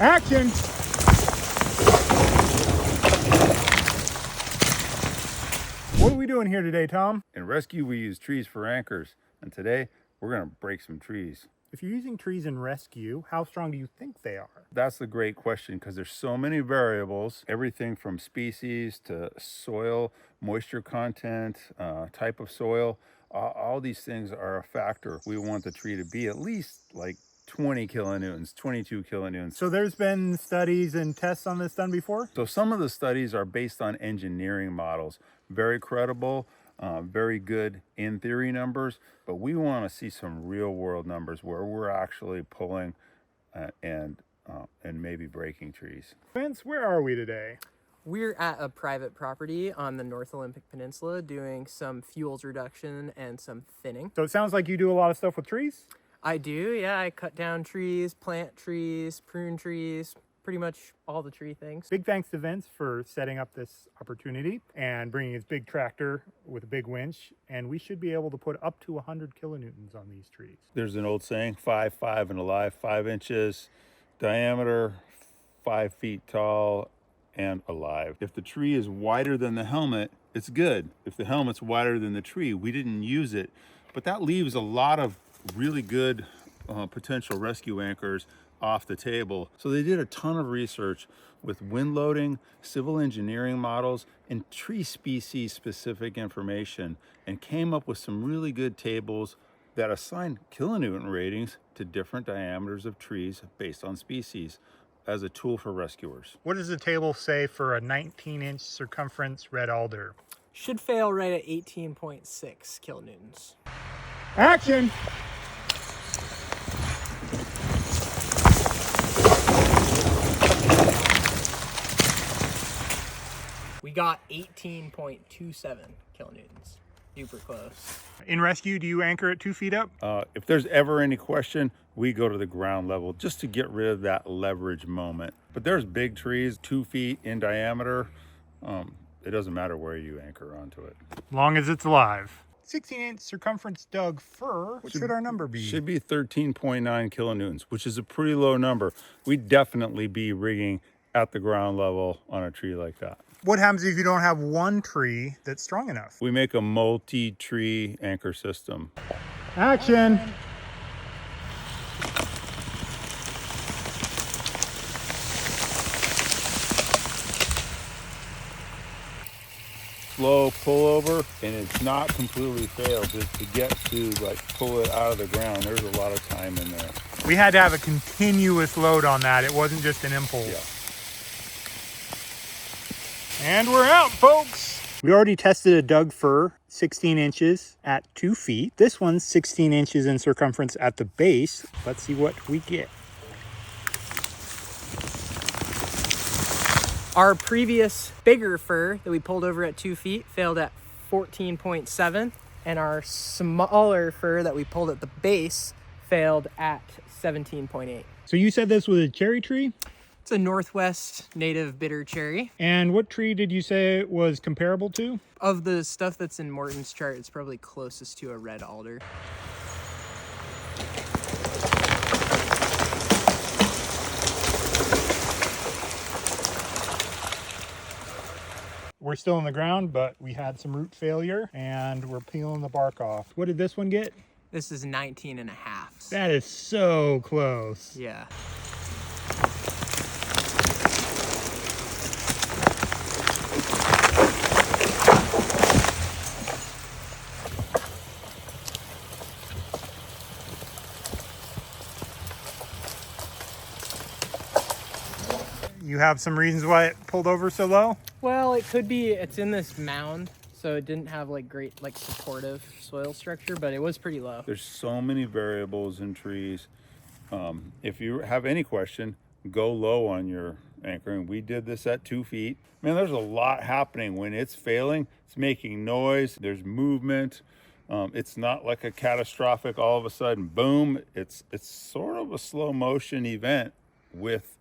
Action! What are we doing here today, Tom? In rescue, we use trees for anchors, and today we're going to break some trees. If you're using trees in rescue, how strong do you think they are? That's a great question because there's so many variables, everything from species to soil, moisture content, type of soil. All these things are a factor. We want the tree to be at least like 20 kilonewtons, 22 kilonewtons. So there's been studies and tests on this done before? So some of the studies are based on engineering models, very credible, very good in theory numbers, but we want to see some real world numbers where we're actually pulling and maybe breaking trees. Vince, where are we today? We're at a private property on the North Olympic Peninsula doing some fuels reduction and some thinning. So it sounds like you do a lot of stuff with trees? I do, yeah. I cut down trees, plant trees, prune trees, pretty much all the tree things. Big thanks to Vince for setting up this opportunity and bringing his big tractor with a big winch, and we should be able to put up to 100 kilonewtons on these trees. There's an old saying, 5'5" and alive, 5 inches diameter, 5 feet tall, and alive. If the tree is wider than the helmet, it's good. If the helmet's wider than the tree, we didn't use it, but that leaves a lot of really good potential rescue anchors off the table. So they did a ton of research with wind loading, civil engineering models, and tree species specific information, and came up with some really good tables that assign kilonewton ratings to different diameters of trees based on species as a tool for rescuers. What does the table say for a 19-inch circumference red alder? Should fail right at 18.6 kilonewtons. Action! We got 18.27 kilonewtons. Super close. In rescue, do you anchor at 2 feet up? If there's ever any question, we go to the ground level just to get rid of that leverage moment. But there's big trees, 2 feet in diameter. It doesn't matter where you anchor onto it. Long as it's alive. 16-inch circumference Doug fir. What should our number be? Should be 13.9 kilonewtons, which is a pretty low number. We'd definitely be rigging at the ground level on a tree like that. What happens if you don't have one tree that's strong enough? We make a multi-tree anchor system. Action! Slow pullover, and it's not completely failed. Just to get to like pull it out of the ground, there's a lot of time in there. We had to have a continuous load on that. It wasn't just an impulse. Yeah. And we're out, folks. We already tested a Doug fir, 16 inches at 2 feet. This one's 16 inches in circumference at the base. Let's see what we get. Our previous bigger fir that we pulled over at 2 feet failed at 14.7, and our smaller fir that we pulled at the base failed at 17.8. So you said this was a cherry tree? It's a Northwest native bitter cherry. And what tree did you say it was comparable to? Of the stuff that's in Morton's chart, it's probably closest to a red alder. We're still in the ground, but we had some root failure and we're peeling the bark off. What did this one get? This is 19 and a half. That is so close. Yeah. You have some reasons why it pulled over so low? Well, it could be it's in this mound, so it didn't have like great like supportive soil structure, but it was pretty low. There's so many variables in trees. If you have any question, go low on your anchoring. We did this at 2 feet. Man, there's a lot happening when it's failing. It's making noise. There's movement. It's not like a catastrophic all of a sudden boom. It's sort of a slow motion event with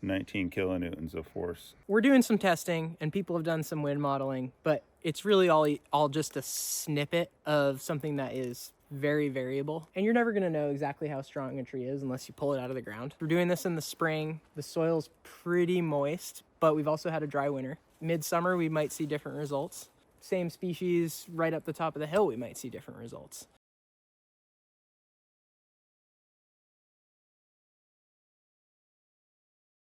19 kilonewtons of force. We're doing some testing and people have done some wind modeling, but it's really all just a snippet of something that is very variable, and you're never going to know exactly how strong a tree is unless you pull it out of the ground. We're doing this in the spring. The soil's pretty moist, but we've also had a dry winter. Midsummer, we might see different results. Same species right up the top of the hill, we might see different results.